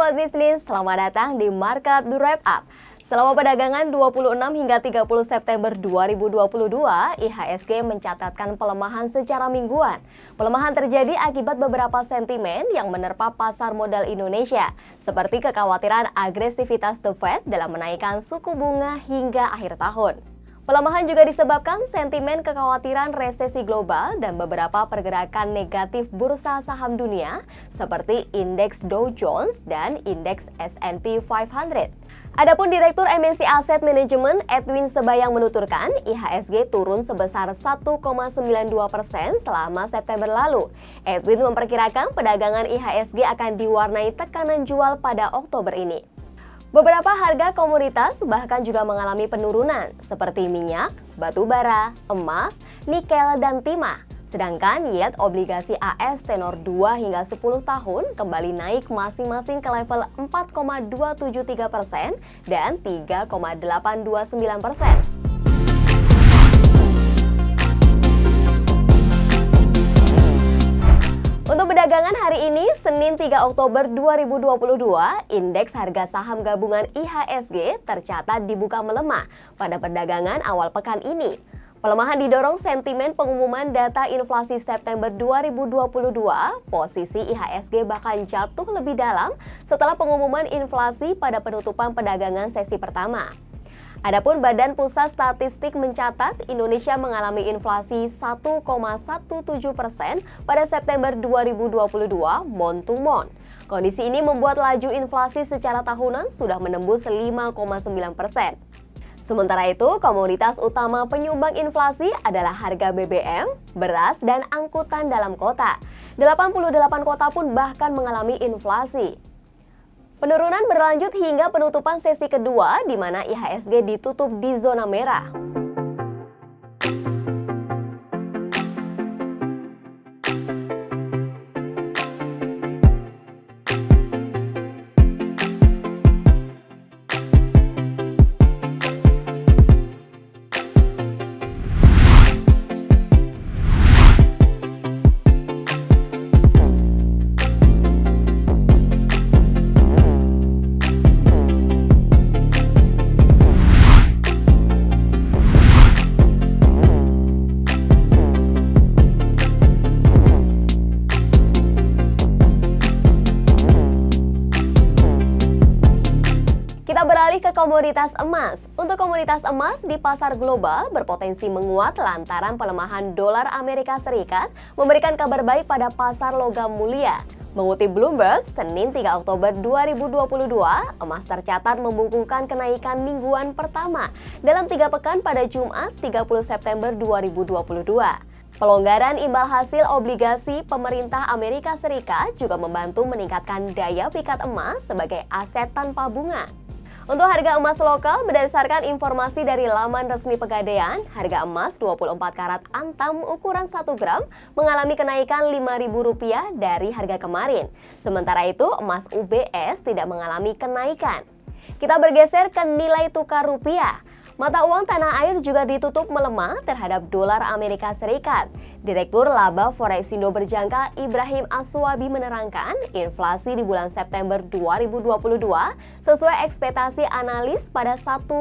Sobat Bisnis, selamat datang di Market Wrap Up. Selama perdagangan 26 hingga 30 September 2022, IHSG mencatatkan pelemahan secara mingguan. Pelemahan terjadi akibat beberapa sentimen yang menerpa pasar modal Indonesia, seperti kekhawatiran agresivitas The Fed dalam menaikkan suku bunga hingga akhir tahun. Pelemahan juga disebabkan sentimen kekhawatiran resesi global dan beberapa pergerakan negatif bursa saham dunia seperti indeks Dow Jones dan indeks S&P 500. Adapun Direktur MNC Asset Management Edwin Sebayang menuturkan IHSG turun sebesar 1,92% selama September lalu. Edwin memperkirakan perdagangan IHSG akan diwarnai tekanan jual pada Oktober ini. Beberapa harga komoditas bahkan juga mengalami penurunan seperti minyak, batu bara, emas, nikel, dan timah. Sedangkan yield obligasi AS tenor 2 hingga 10 tahun kembali naik masing-masing ke level 4,273% dan 3,829%. Untuk perdagangan hari ini, Senin 3 Oktober 2022, indeks harga saham gabungan IHSG tercatat dibuka melemah pada perdagangan awal pekan ini. Pelemahan didorong sentimen pengumuman data inflasi September 2022, posisi IHSG bahkan jatuh lebih dalam setelah pengumuman inflasi pada penutupan perdagangan sesi pertama. Adapun Badan Pusat Statistik mencatat Indonesia mengalami inflasi 1,17% pada September 2022 month to month. Kondisi ini membuat laju inflasi secara tahunan sudah menembus 5,9%. Sementara itu, komoditas utama penyumbang inflasi adalah harga BBM, beras, dan angkutan dalam kota. 88 kota pun bahkan mengalami inflasi. Penurunan berlanjut hingga penutupan sesi kedua, di mana IHSG ditutup di zona merah. Kita beralih ke komoditas emas. Untuk komoditas emas di pasar global berpotensi menguat lantaran pelemahan dolar Amerika Serikat memberikan kabar baik pada pasar logam mulia. Mengutip Bloomberg, Senin 3 Oktober 2022, emas tercatat membukukan kenaikan mingguan pertama dalam 3 pekan pada Jumat 30 September 2022. Pelonggaran imbal hasil obligasi pemerintah Amerika Serikat juga membantu meningkatkan daya pikat emas sebagai aset tanpa bunga. Untuk harga emas lokal, berdasarkan informasi dari laman resmi Pegadaian, harga emas 24 karat antam ukuran 1 gram mengalami kenaikan Rp5.000 dari harga kemarin. Sementara itu, emas UBS tidak mengalami kenaikan. Kita bergeser ke nilai tukar rupiah. Mata uang tanah air juga ditutup melemah terhadap dolar Amerika Serikat. Direktur Laba Forexindo Berjangka Ibrahim Aswabi menerangkan inflasi di bulan September 2022 sesuai ekspektasi analis pada 1,2%.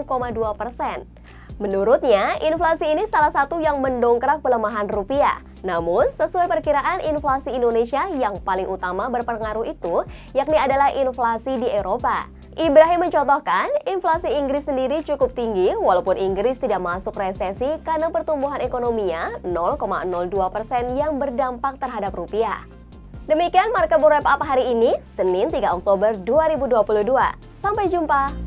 Menurutnya, inflasi ini salah satu yang mendongkrak pelemahan rupiah. Namun, sesuai perkiraan inflasi Indonesia yang paling utama berpengaruh itu, yakni adalah inflasi di Eropa. Ibrahim mencontohkan, inflasi Inggris sendiri cukup tinggi walaupun Inggris tidak masuk resesi karena pertumbuhan ekonominya 0,02% yang berdampak terhadap rupiah. Demikian Market Wrap Up hari ini, Senin 3 Oktober 2022. Sampai jumpa!